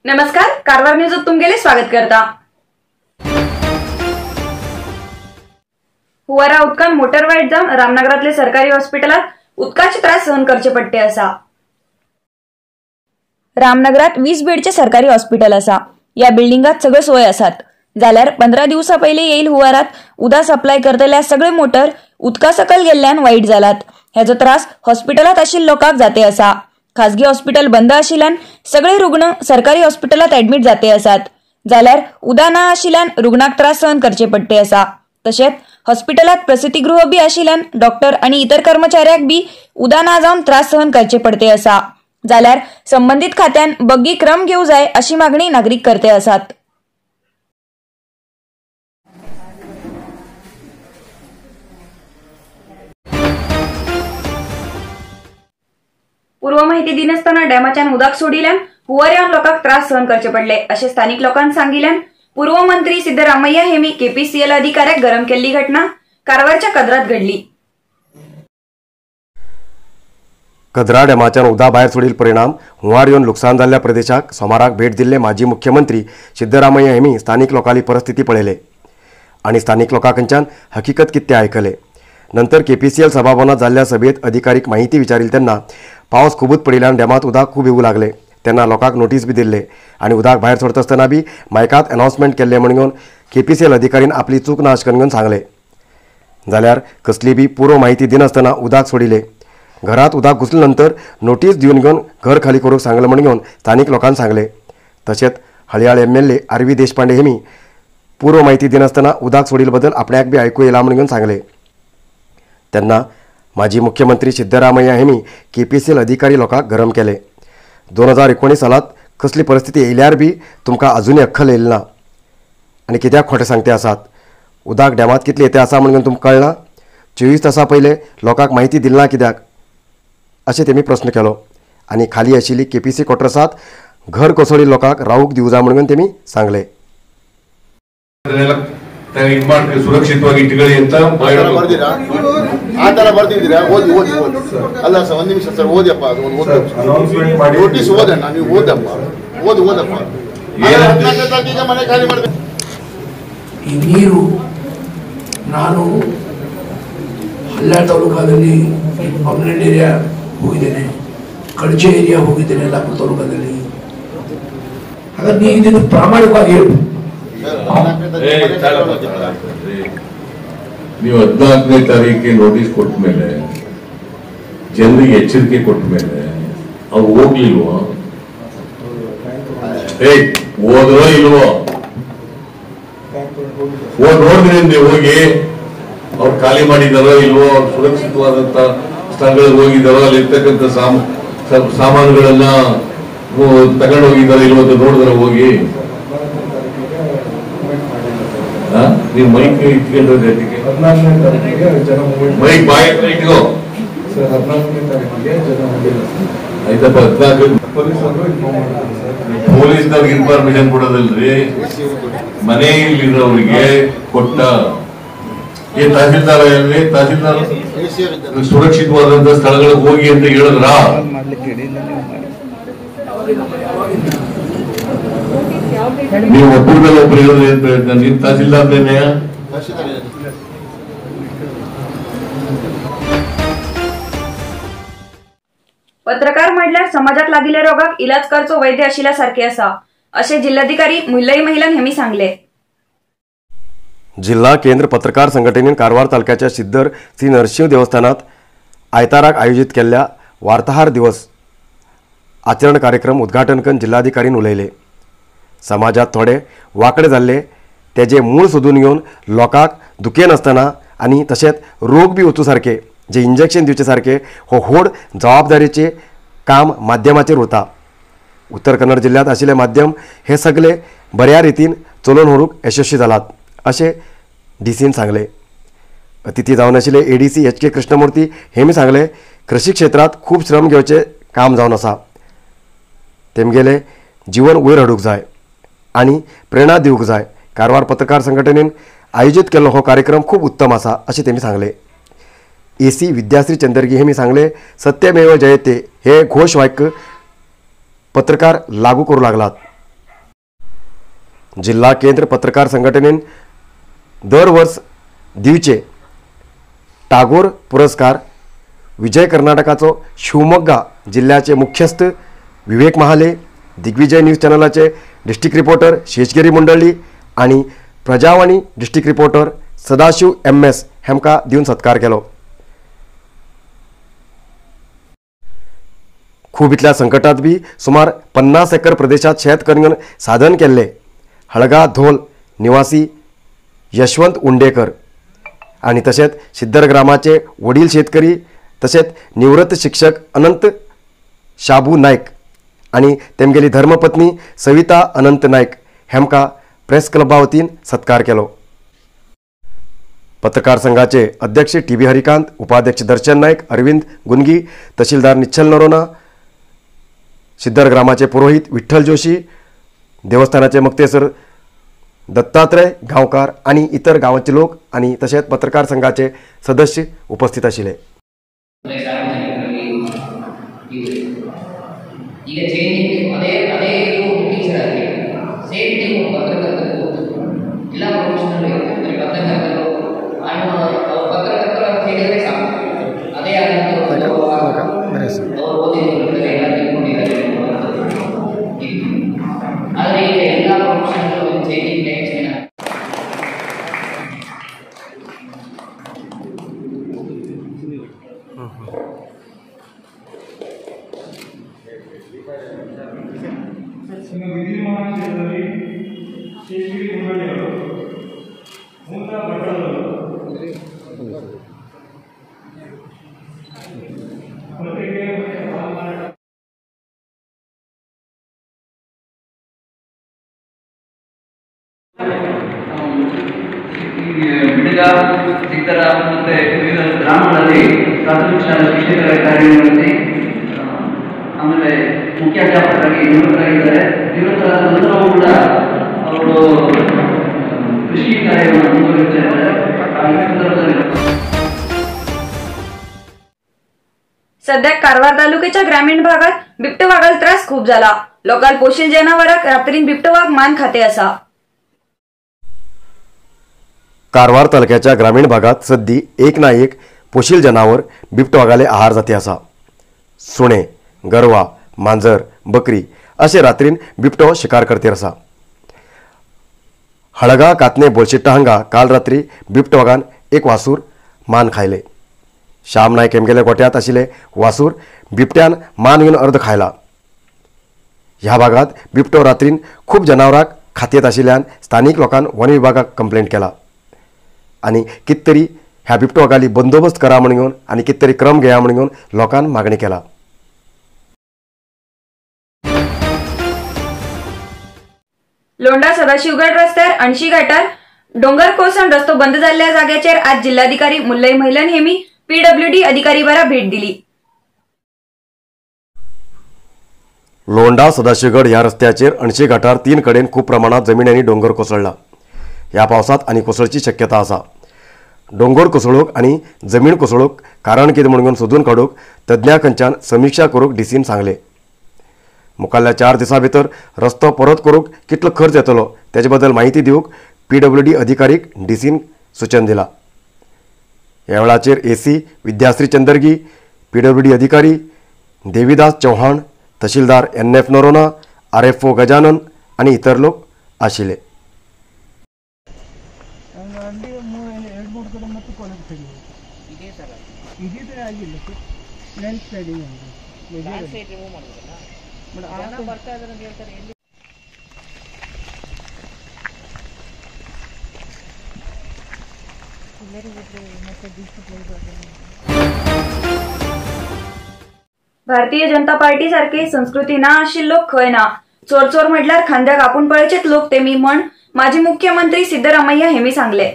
नमस्कार, कारवार न्यूज तुमगेले स्वागत करता। हुवारा उदकान मोटर वाईट जाऊन रामनगरातले सरकारी हॉस्पिटलात उदकाचे त्रास सहन करचे पडटे असा। रामनगरात 20 बेडचे सरकारी हॉस्पिटल असा। या बिल्डिंगात सगळे सोय असतात। जाल्यार 15 दिवसा पहिले येईल हुवारात उदा सप्लाय करतल्या सगळे मोटर उदका सकल गेल्ल्यान वाईट जालात। ह्याचो त्रास हॉस्पिटलात आशिल्ल्या लोकांक जाते असा। खासगी हॉस्पिटल बंद आशिल्ल्यान सगळे रुग्ण सरकारी हॉस्पिटलात ऍडमिट जाते असतात। जाल्यार उदा ना आशिल्ल्यान रुग्णाक त्रास सहन करचे पडटे असा। तशेंच हॉस्पिटलात प्रसूतीगृह बी आशिल्ल्यान डॉक्टर आणि इतर कर्मचाऱ्याक बी उदा ना जाऊन त्रास सहन करचे पडते असा। जाल्यार संबंधित खात्यान बग्गी क्रम घेऊ जाय अशी मागणी नागरिक करते असतात। पूर्व माहिती दिनासतना डॅमाच्यान उदक सोडिल्यान हुवाऱ्यान लोकांक त्रास सहन करचे पडले असे स्थानिक लोकांनी सांगिल्ल्यान पूर्व मंत्री सिद्धरामय्या हेमी केपीसीएल अधिकाऱ्याक गरम केल्ली घटना कारवारच्या कद्रात घडली। कद्रा डॅमाच्यान उदक भायर सोडिल परिणाम हुंवार येवन लुकसाण जाल्ल्या प्रदेशाक सोमाराक भेट दिल्ले माजी मुख्यमंत्री सिद्धरामय्या हेमी स्थानिक लोकांची परिस्थिती पळयले आणि स्थानिक लोकांकडच्यान हकीकत कितें तें आयकले। नंतर केपीसीएल सभाभवनात जाल्ल्या सभेत अधिकारीक माहिती विचारिली तेन्ना पावस खूबच पडिल्ल्यान डॅमात उदक खूब येवूं लागले। तेन्ना लोकांक नोटीस बी दिल्ले आणि उदक भायर सोडता आसतना बी मायकात अनाउन्समेंट केल्ले म्हणून केपीसीएल अधिकारीन आपली चूक ना अशें करून सांगले। जाल्यार कसली बी पूर्व माहिती दिनासतना उदक सोडिले। घरात उदक घुसले नंतर नोटीस दिवन घेवन घर खाली करूंक सांगले म्हणून स्थानिक लोकांनी सांगले। तशेंच हळयाळ एमएलए आरवी देशपांडे हेमी पूर्व माहिती दिनासतना उदक सोडिले बद्दल आपल्याक बी आयकूं येयला म्हणून सांगले। तेन्ना माजी मुख्यमंत्री सिद्धरामय्या हेमी केपीसीएल अधिकारी लोकांक गरम केले। 2019 सालात कसली परिस्थिती येयल्यार बी तुमकां अजूनय अक्कल येयली ना आनी कित्याक खोटे सांगते आसात। उदक डॅमात कितले येते आसा म्हणून तुमकां कळना। 24 तासां पयले लोकांक माहिती दिली ना कित्याक अशें तेमी प्रश्न केलो आनी खाली आशिल्ली केपीसी क्वॉर्टर्सात घर कोसळिल्ल्या लोकांक रावूंक दिवं जाय म्हणून तेमी सांगले। ಸುರಕ್ಷಿತವಾಗಿ ಇಟ್ಟುಕೊಳ್ಳಿ ಅಂತ ಆತರ ಬರ್ತಿದ್ದೀರಾ? ಓದಿ ಓದಿ ಓದಿ ಅಲ್ಲ ಸರ್, ಒಂದು ನಿಮಿಷ ಸರ್, ಓದಿಯಪ್ಪ. ಅದು ನೋಟಿಸ್ ಓದಣ್ಣ, ನೀವು ಓದಪ್ಪ, ಓದಪ್ಪ. 14ನೇ ತಾರೀಕಿಗೆ ಮನೆ ಖಾಲಿ ಮಾಡ್ಬೇಕು। ಈ ನೀರು ನಾನು ಹಲ್ಯಾಳ್ ತಾಲೂಕಾದಲ್ಲಿ ಪರ್ಮನೆಂಟ್ ಏರಿಯಾ ಹೋಗಿದ್ದೇನೆ, ಕಡಚೆ ಏರಿಯಾ ಹೋಗಿದ್ದೇನೆ, ಯಲ್ಲಾಪುರ ತಾಲೂಕಾದಲ್ಲಿ। ಹಾಗಾಗಿ ನೀವು ಇದನ್ನು ಪ್ರಾಮಾಣಿಕವಾಗಿ ಹೇಳಿ ನೀವು 14ನೇ ತಾರೀಕಿಗೆ ನೋಟಿಸ್ ಕೊಟ್ಟ ಮೇಲೆ ಜನರಿಗೆ ಎಚ್ಚರಿಕೆ ಕೊಟ್ಟ ಮೇಲೆ ಅವ್ರು ಹೋಗ್ಲಿಲ್ವೋ? ಹೋದ್ರೋ ಇಲ್ವೋ? ನೋಡಿದ್ರಿ ಹೋಗಿ ಅವ್ರು ಖಾಲಿ ಮಾಡಿದಾರೋ ಇಲ್ವೋ? ಅವ್ರು ಸುರಕ್ಷಿತವಾದಂತ ಸ್ಥಳಗಳಿಗೆ ಹೋಗಿದಾರೋ? ಅಲ್ಲಿರ್ತಕ್ಕಂಥ ಸಾಮಾನುಗಳನ್ನ ತಗೊಂಡು ಹೋಗಿದಾರೋ ಇಲ್ವೋ ಅಂತ ನೋಡಿದ್ರೆ ಹೋಗಿ ನೀವು ಮೈಕ್ ಇಟ್ಕೊಂಡ್ರೆ ಮೈಕ್ ಬಾಯಿ ಇಟ್ಕೋ ಆಯ್ತಪ್ಪ। 14 ಪೊಲೀಸ್ನವ್ರಿಗೆ ಇನ್ಫಾರ್ಮೇಶನ್ ಕೊಡೋದಲ್ರಿ, ಮನೆಯಲ್ಲಿರೋರಿಗೆ ಕೊಟ್ಟ ತಹಸೀಲ್ದಾರ್ ಅಲ್ರಿ, ತಹಸೀಲ್ದಾರ್ ಸುರಕ್ಷಿತವಾದಂತ ಸ್ಥಳಗಳಿಗೆ ಹೋಗಿ ಅಂತ ಹೇಳಿದ್ರ? ನೀವು ಒಬ್ಬರ ಮೇಲೆ ಒಬ್ಬರು ಹೇಳಿದ್ರಿ ಅಂತ ಹೇಳ್ತಾರೆ। ನೀನ್ ತಹಸೀಲ್ದಾರ್ನೇನೆಯ? पत्रकार म्हणल्यार समाजात लागिल्ल्या रोगाक इलाज करचो वैद्य आशिल्ल्या सारखे असा असे जिल्हाधिकारी मुल्लई महिलान हेमी सांगले। जिल्हा केंद्र पत्रकार संघटनेन कारवार तालुक्याच्या सिद्धर श्री नरसिंह देवस्थानात आयताराक आयोजित केल्ल्या वार्ताहर दिवस आचरण कार्यक्रम उद्घाटन करून जिल्हाधिकारीन उलयले। समाजात थोडे वाकडे जाल्ले तेजे मूळ सोदून घेवन लोकांक दुखे नासतना आनी तशेंच रोग बी वचूं सारके जे इंजेक्शन दिवचे सारके हो व्हड जबाबदारीचे काम माध्यमाचेर उरता। उत्तर कन्नड जिल्ह्यात आशिल्ले माध्यम हे सगळे बऱ्या रितीन चलोवन व्हरूंक यशस्वी जालात अशें डीसीन सांगले। अतिथी जावन आशिल्ले एडीसी एच के कृष्णमूर्ती हेमी सांगले कृषी क्षेत्रात खूब श्रम घेवचे काम जावन आसा। तेमगेले जीवन वयर हाडूंक जाय आनी प्रेरणा दिवंक जाय। कारवार पत्रकार संघटनेन आयोजित केल्लो हो कार्यक्रम खूब उत्तम आसा अशें तेमी सांगले। एसी विद्याश्री चंदरगी हेमी सांगले सत्यमेव जयते हे घोषवाक्य पत्रकार लागू करू लागलात। जिल्हा केंद्र पत्रकार संघटनेन दर वर्स दिवचे टागोर पुरस्कार विजय कर्नाटकाचो शिवमोग्गा जिल्ह्याचे मुख्यस्थ विवेक महाले, दिग्विजय न्यूज चॅनलाचे डिस्ट्रिक्ट रिपोर्टर शेषगिरी मुंडळी आणि Prajavani district reporter Sadashiv MS हेमका दिवन सत्कार केलो. खूब इतल्या संकटात बी सुमार 50 एकर प्रदेशात शेत करून साधन केल्ले हळगा धोल निवासी यशवंत उंडेकर आणि तसेच सिद्धर ग्रामाचे वडील शेतकरी तसेच निवृत्त शिक्षक अनंत शाबू नाईक आणि तेमगेली धर्मपत्नी सविता अनंत नाईक हेमका प्रेस क्लबा वतीन सत्कार केलो. पत्रकार संघाचे अध्यक्ष TB हरिकांत, उपाध्यक्ष दर्शन नाईक, अरविंद गुनगी, तहसीलदार निच्छल नरोना, सिद्धर ग्रामाचे पुरोहित विठ्ठल जोशी, देवस्थानाचे मुक्तेसर दत्तात्रय गांवकार आणि इतर गावांचे लोक आणि तसेच पत्रकार संघाचे सदस्य उपस्थित आशिल्ले. ಈಗ ಚೇಂಜಿಂಗ್ ಅದೇ ಇದು ಟೀಚರ್ ಆಗಲಿ ಸೇಮ್ ಟೀಮ್ ಪತ್ರಕರ್ತರು ಎಲ್ಲ ಪ್ರೊಫೆಷನಲ್ ಇರ್ತಾರೆ. ಪತ್ರಕರ್ತರು ಅವ್ರ ಪತ್ರಕರ್ತರು ಅಂತ ಹೇಳಿದರೆ ಸಾಕು, ಅದೇ ಆದಂಥ ಅವ್ರು ಓದಿರ್ತಾರೆ, ಎಲ್ಲ ತಿಳ್ಕೊಂಡಿದ್ದಾರೆ. ಆದರೆ ಈಗ ಎಲ್ಲ ಪ್ರೊಫೆಷನಲ್ ಚೇಂಜಿಂಗ್ ಟೈಮ್ಸ್ ವಿದ್ಯುನ್ಮಾನ ಕ್ಷೇತ್ರದಲ್ಲಿ ಶೇಷಗಿರಿ ಮುನ್ನಡೆಯವರು ಮೂಲ ಭಟ್ಟರು ಪತ್ರಿಕೆ ಬಿಡಗ ಸಿದ್ದರ ಮತ್ತು ವಿವಿಧ ಗ್ರಾಮಗಳಲ್ಲಿ ಪ್ರಾಥಮಿಕ ಶಾಲಾ ಶಿಕ್ಷಕರ ಕಾರ್ಯನಿರ್ವಹಿಸಿ ಆಮೇಲೆ ಮುಖ್ಯಾಧ್ಯಾಪಕರಾಗಿ ನಿವೃತ್ತರಾಗಿದ್ದಾರೆ. ನಿವೃತ್ತರಾದ ನಂತರವೂ ಕೂಡ ಅವರು ಕೃಷಿ ಕಾರ್ಯವನ್ನು ಮುಂದುವರಿಸ್ತಾ ಇದ್ದಾರೆ. ಈ ಸಂದರ್ಭದಲ್ಲಿ सध्या कारवार तालुक्याच्या ग्रामीण भागात बिबट वाघाला त्रास खूप झाला. लोकांना पोषिल जनावरांक रात्रीन बिबट वाघ मान खाते असा. कारवार तालुक्याच्या ग्रामीण भागात सद्दी एक ना एक पोशील जनावर बिबट वाघाले आहार जाती आसा. सुणे, गरवा, मांजर, बकरी असे रात्रीन बिबटो शिकार करते आसा. हळगा कातने बोलशिट्टा हांगा काल रात्री बिबट वाघान एक वासूर मान खायले. श्याम नायक हेमगेले गोट्यात आशिल्ले वासूर बिबट्यान मान घेवन अर्द खायला. ह्या भागात बिबटो रात्रीन खूब जनावरांक खातेत आशिल्ल्यान स्थानिक लोकांन वन विभागाक कंप्लेंट केला आणि किततरी ह्या बिबटो वाघाली बंदोबस्त करा म्हण घेवन आणि किततरी क्रम घेया म्हण घेवन लोकांन मागणी केला. लोंढा सदाशिवगड रस्त्यार 80 घाटार डोंगर कोसण रस्तो बंद झालेल्या जाग्याचेर आज जिल्हाधिकारी मुल्लई महिलन हेमी PWD अधिकारी बारा भेट दिली. लोंढा सदाशिवगड ह्या रस्त्याचेर 80 घाटार 3 कडेन खूप प्रमाणात जमीन आणि डोंगर कोसळला. ह्या पावसात आणि कोसळची शक्यता आसा. डोंगर कोसळूक आणि जमीन कोसळूक कारण कितें म्हण घेवन सोदून काडूंक तज्ञां कडच्यान समिक्षा करूंक डीसीन सांगले. मुखाल्ल्या 4 दिसां भितर रस्तो परत करूंक कितलो खर्च येतलो तेजे बद्दल माहिती दिवंक PWD अधिकारीक डीसीन सूचन दिला. ह्या वेळाचेर AC विद्याश्री चंदरगी, PWD अधिकारी देवीदास चौहान, तहसीलदार NF नरोना, RFO गजानन आणि इतर लोक आशिल्ले. भारतीय जनता पार्टी सारखे संस्कृती ना आशिल्लो खंय ना. चोर चोर म्हटल्यार खांद्याक आपूण पळयचेच लोक तेमी म्हण माजी मुख्यमंत्री सिद्धरामय्या हेमी सांगले.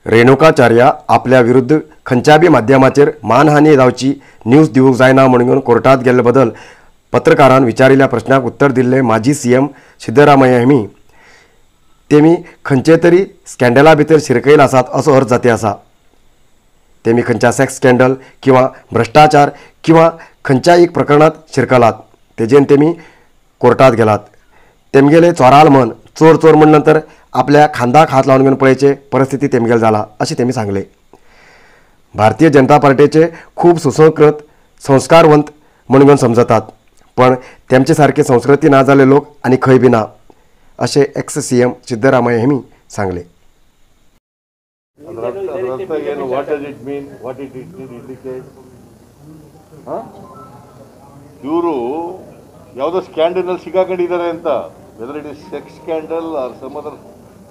रेणुकाचार्या आपल्या विरुद्ध खंयच्या बी माध्यमाचेर मानहानी जावची न्यूज दिवंक जायना म्हणून कोर्टात गेल्ले बद्दल पत्रकारान विचारिल्ल्या प्रश्नाक उत्तर दिल्ले माजी CM सिद्धरामय्या हेमी तेमी खंयचे तरी स्कॅन्डला भितर शिरकयल आसात असो अर्थ जाती आसा. तेमी खंयच्या सेक्स स्कॅन्डल किंवा भ्रष्टाचार किंवा खंयच्या एक प्रकरणात शिरकलात तेजेन तेमी कोर्टात गेलात. तेमगेले चोराल म्हण चोर चोर म्हण नंतर आपल्या खांदाक हात लावन घेवन पळयचे परिस्थिती तेमगेल जाला अशें तेमी सांगले. भारतीय जनता पार्टीचे खूब सुसंस्कृत संस्कारवंत म्हणून घेवन समजतात, पण तेमचे सारखे संस्कृती ना जाल्ले लोक आनी खंय बी ना अशें एक्स CM सिद्धरामय्या हेमी सांगले. ಇವರು ಯಾವುದೋ ಸ್ಕ್ಯಾಂಡಲ್ ಸಿಕ್ಕಾಕೊಂಡಿದ್ದಾರೆ ಅಂತ, whether it is sex scandal or some other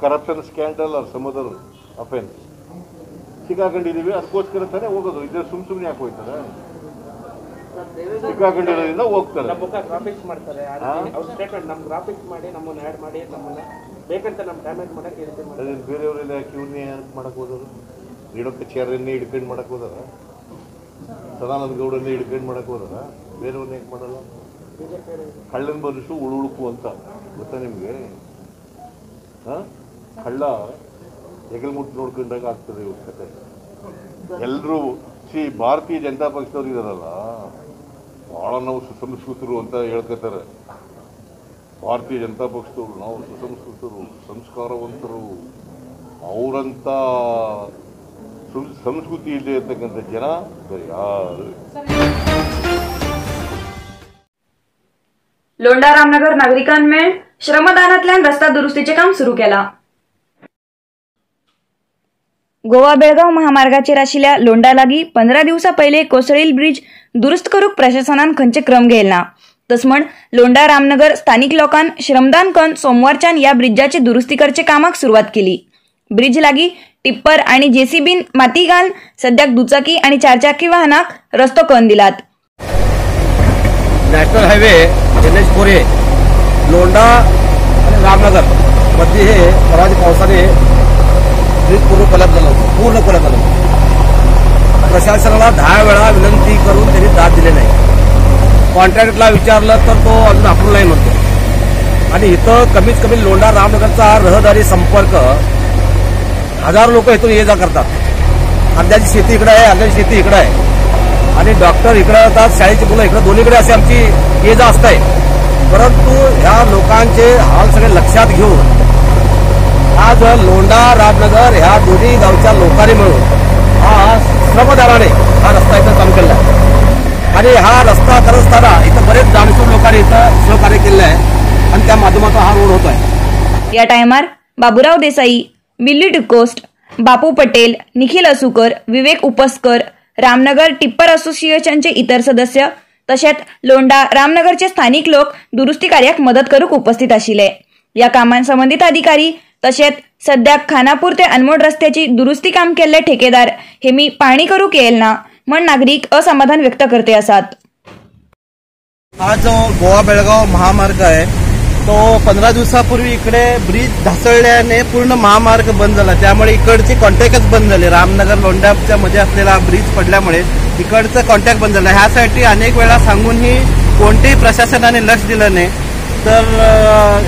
corruption scandal or some other offence ಸಿಕ್ಕಾಕೊಂಡಿದ್ದೀವಿ, ಅದಕ್ಕೋಸ್ಕರ ತಾನೇ ಹೋಗೋದು. ಇದ್ರೆ ಸುಮ್ಮನೆ ಯಾಕೆ ಹೋಗ್ತಾರೆ? ಸಿಕ್ಕಾಕೊಂಡಿರೋದ್ರಿಂದ ಹೋಗ್ತಾರೆ. ಗ್ರಾಫಿಕ್ಸ್ ಮಾಡ್ತಾರೆ, ಸ್ಟೇಟ್ಮೆಂಟ್ ನಮ್ಮ ಗ್ರಾಫಿಕ್ಸ್ ಮಾಡಿ ನಮ್ಮನ್ನು ಆ್ಯಡ್ ಮಾಡಿ ನಮ್ಮನ್ನು ಬೇಕಂತ ನಮ್ಮ ಡ್ಯಾಮೇಜ್ ಮಾಡಕ್ಕೆ ಹೇಳ್ತೀವಿ. ಬೇರೆಯವರೆಲ್ಲ ಯಾಕೆ ಇವ್ರನ್ನೇ ಯಾಕೆ ಮಾಡಕ್ಕೆ ಹೋದರು? ಹಿಡೋಕ್ಕೆ ಚೇರನ್ನೇ ಹಿಡ್ಕೊಂಡು ಮಾಡಕ್ಕೆ ಹೋದಾರ? ಸದಾನಂದ ಗೌಡನ್ನೇ ಹಿಡ್ಕೊಂಡು ಮಾಡಕ್ಕೆ ಹೋದಾರ? ಬೇರೆಯವ್ರನ್ನ ಯಾಕೆ ಮಾಡಲ್ಲ? ಕಳ್ಳನ ಬದುಸು ಉಳುಕು ಅಂತ ಗೊತ್ತಾ ನಿಮಗೆ? ಹಾಂ, ಕಳ್ಳ ಹೆಗಲ್ಮುಟ್ಟು ನೋಡ್ಕೊಂಡಾಗ ಆಗ್ತದೆ ಇವ್ರ ಕತೆ. ಎಲ್ಲರೂ ಭಾರತೀಯ ಜನತಾ ಪಕ್ಷದವ್ರು ಇದಾರಲ್ಲ, ಭಾಳ ನಾವು ಸುಸಂಸ್ಕೃತರು ಅಂತ ಹೇಳ್ಕೊತಾರೆ. ಭಾರತೀಯ ಜನತಾ ಪಕ್ಷದವರು ನಾವು ಸುಸಂಸ್ಕೃತರು, ಸಂಸ್ಕಾರವಂತರು, ಅವರಂಥ ಸಂಸ್ಕೃತಿ ಇದೆ ಅಂತಕ್ಕಂಥ ಜನ ಬೇರೆ ಯಾರು. लोंढा रामनगर नागरिकांमेळ श्रमदानातल्यान रस्ता दुरुस्तीचे काम सुरू केला. गोवा बेळगाव महामार्गाचेर आशिल्ल्या लोंढा लागीं 15 दिवसां पयले कोसळील ब्रिज दुरुस्त करूंक प्रशासनान खंयचे क्रम घेयला. तस म्हण लोंढा रामनगर स्थानिक लोकांन श्रमदान करून सोमवारच्यान ह्या ब्रिजाची दुरुस्ती करचे कामाक सुरवात केली. ब्रिज लागीं टिप्पर आणि JCBन माती घालून सद्याक दुचाकी आणि चारचाकी वाहनाक रस्तो करून दिलात. National highway NH 4A Londa आणि रामनगर मध्ये हे परवाच्या पावसाने ब्रिज पूर्ण कोलॅप्स झालं होतं. प्रशासनाला 10 वेळा विनंती करून त्यांनी दाद दिले नाही. कॉन्ट्रॅक्टरला विचारलं तर तो अजून अप्रूव्ह नाही म्हणतो. आणि इथं कमीत कमी लोंढा रामनगरचा रहदारी संपर्क 1000 लोक इथून ये जा करतात. अर्ध्याची शेती इकडे आहे, अर्ध्याची शेती इकडे आहे, आणि डॉक्टर इकडे येतात, शाळेची मुलं इकडे, दोन्हीकडे असे आमची ये जा असते. परंतु ह्या लोकांचे हाल सगळे लक्षात घेऊन आज लोंढा रामनगर ह्या दोन्ही गावच्या लोकांनी मिळून हा श्रमदानाने हा रस्ता इथं चालू केला आहे. आणि हा रस्ता करत असताना इथं बरेच जाणसूर लोकांनी इथं सहकार्य केलं आहे आणि त्या माध्यमातून हा रोड होत आहे. या टायमार बाबूराव देसाई, बिल्ली डिकोस्ट, बापू पटेल, निखिल असुकर, विवेक उपस्कर, रामनगर टिप्पर असोसिएशनचे इतर सदस्य तसेच लोंढा रामनगरचे स्थानिक लोक दुरुस्ती कार्याक मदत करूक उपस्थित आशिल्ले. या कामान संबंधित अधिकारी तसेच सध्या खानापूर ते अनमोड रस्त्याची दुरुस्ती काम केल्ले ठेकेदार हेमी पाहणी करूक येयल ना म्हण नागरिक असमाधान व्यक्त करते असतात. हा जो गोवा बेळगाव महामार्ग आहे तो 15 दिवसापूर्वी इकडे ब्रिज ढासळल्याने पूर्ण महामार्ग बंद झाला. त्यामुळे इकडची कॉन्टॅक्टच बंद झाले. रामनगर लोंढाच्या मध्ये असलेला ब्रिज पडल्यामुळे इकडचं कॉन्टॅक्ट बंद झालं. ह्यासाठी अनेक वेळा सांगूनही कोणतेही प्रशासनाने लक्ष दिलं नाही. तर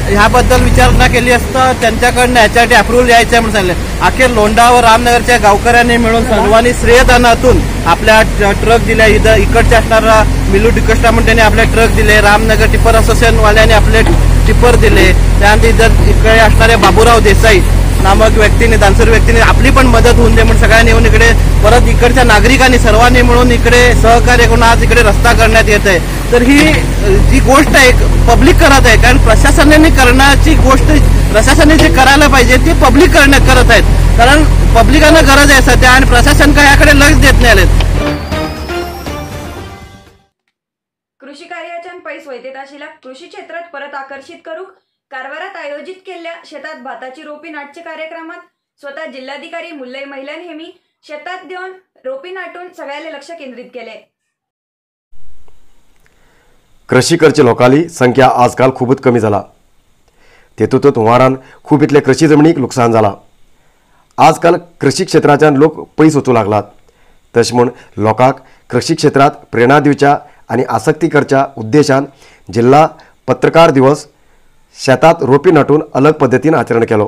ह्याबद्दल विचारणा केली असता त्यांच्याकडनं ह्याच्यासाठी अप्रूव्हल यायचं म्हणून सांगितलं. अखेर लोंढा व रामनगरच्या गावकऱ्यांनी मिळून सर्वांनी श्रेयदानातून आपल्या ट्रक दिल्या. इकडचे असणारा मिलू डिकोस्टा म्हणून त्यांनी आपले ट्रक दिले. रामनगर टिप्पर असोसिएशनवाल्यांनी आपले टिप्पर दिले. त्यानंतर इकडे असणाऱ्या बाबूराव देसाई नामक व्यक्तीने, दानसर व्यक्तीने आपली पण मदत होऊन दे म्हणून सगळ्यांनी येऊन इकडे परत इकडच्या नागरिकांनी सर्वांनी मिळून इकडे सहकार्य करून आज इकडे रस्ता करण्यात येत आहे. तर ही जी गोष्ट आहे पब्लिक करत आहे, कारण प्रशासनाने करण्याची गोष्ट प्रशासनाने जे करायला पाहिजे ते पब्लिक करत आहेत. कारण पब्लिकांना गरज आहे सध्या आणि प्रशासन काय याकडे लक्ष देत नाही आलेत. कृषी कार्याच्या पैस वैतेत आशिल्ल्या कृषी क्षेत्रात परत आकर्षित करूक कारवारात आयोजित केलेल्या शेतात भाताची रोपी नाटचे कार्यक्रमात स्वतः जिल्हाधिकारी मुल्लई महिलन हेमी शेतात देऊन रोपी नाटून सगळ्याले लक्ष केंद्रित केले. कृषी करचे लोकांची संख्या आजकाल खूपच कमी झाला. तेतूंत हुंवारान खूब इतले कृषी जमनीक लुकसाण जाला. आजकाल कृषी क्षेत्राच्यान लोक पयस वचूं लागलात. तशें म्हूण लोकांक कृषी क्षेत्रात प्रेरणा दिवच्या आनी आसक्ती करच्या उद्देशान जिल्हा पत्रकार दिवस शेतात रोपी नाटून अलग पद्धतीन आचरण केलो.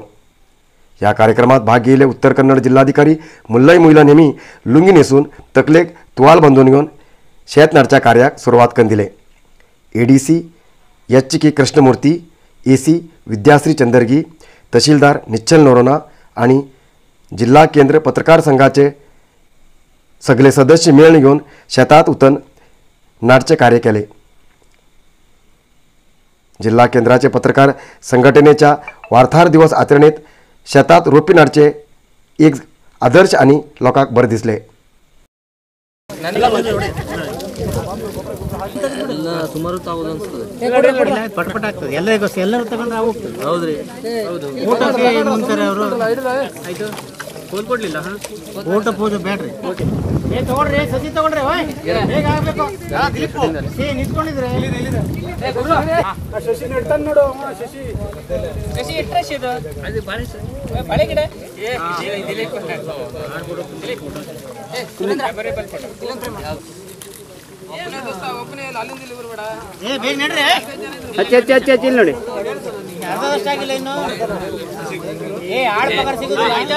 ह्या कार्यक्रमात भाग घेयले उत्तर कन्नड जिल्हाधिकारी मुल्लई महिलन हेमी लुंगी न्हेसून तकलेक तुवाल बांदून घेवन शेत नाटच्या कार्याक सुरवात करून दिले. ADC H K. Krishnamurthy, AC Vidyashree Chandaragi, तहसीलदार निश्चल नोरोना आणि जिल्हा केंद्र पत्रकार संघाचे सगळे सदस्य मिळून घेऊन शेतात उतन नाटचे कार्य केले. जिल्हा केंद्राचे पत्रकार संघटनेच्या वार्ताहर दिवस आचरणेत शेतात रोपी नाटचे एक आदर्श आणि लोकांक बरे दिसले. ಸುಮಾರು ಪಟ್ಪಟ್ ಆಗ್ತದೆ ಎಲ್ಲರೂ ತಗೊಂಡ್ರೆ ಹೋಗ್ತದೆ. ಹೌದ್ರಿ, ಊಟಕ್ಕೆ ಮುಂತಾರೆ ಅವರು. ಆಯ್ತು, ಫೋನ್ ಕೊಡ್ಲಿಲ್ಲ. ಊಟ ಪೂಜೆ ಬೇಡ್ರಿ. ತಗೊಂಡ್ರಿ, ಸಸಿ ತಗೊಂಡ್ರಿ. ಹೇಗ ಆಗ್ಬೇಕು ನಿಂತ್ಕೊಂಡಿದ್ರೆ ಶಶಿ ನೆಡ್ತಾನೆ ನೋಡು. ಶಶಿ ಇಟ್ರೆ ಅದು ಬಾಳೆ ಗಿಡ ನೋಡಿ. ಆಗಿಲ್ಲ ಇನ್ನು ಆಡ್ ಪಗಾರ ಸಿಗುದಿಲ್ಲ.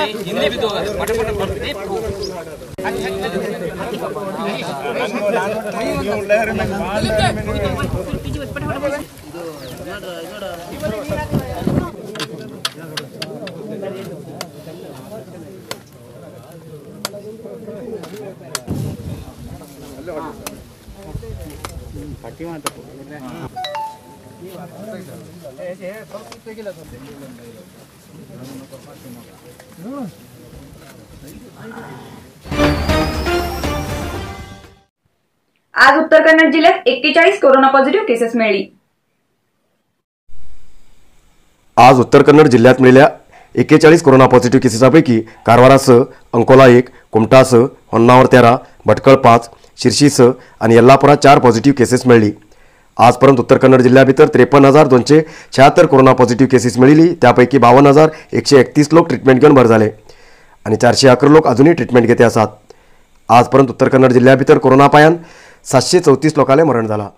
आज उत्तर कन्नड जिल्ह्यात 41 कोरोना पॉझिटिव्ह केसेस मिळाली. आज उत्तर कन्नड जिल्ह्यात मिळालेल्या 41 कोरोना पॉझिटिव्ह केसेसपैकी कारवारासह अंकोला 1, कुमटासह होन्नावर 13, भटकळ 5, शिर्शीसह आणि यल्लापुरात 4 पॉझिटिव्ह केसेस मिळाली. आजपर्यंत उत्तर कन्नड जिल्ह्याभितर 53,276 कोरोना पॉझिटिव्ह केसेस मिळाली. त्यापैकी 52,131 लोक ट्रीटमेंट घेऊन बरे झाले आणि 411 लोक अजूनही ट्रीटमेंट घेते असतात. आजपर्यंत उत्तर कन्नड जिल्ह्याभितर कोरोना पायान 734 लोकांना मरण झाला.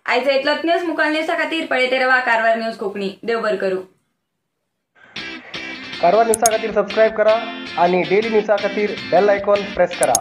आयचे इतलोच न्यूज मुखाल न्यूजा खातीर पळयते रावा कारवार न्यूज कोंकणी. देव बरें करूं. कारवार न्यूजा खातीर सबस्क्राईब करा आणि डेली न्यूजा खातीर बेल आयकॉन प्रेस करा.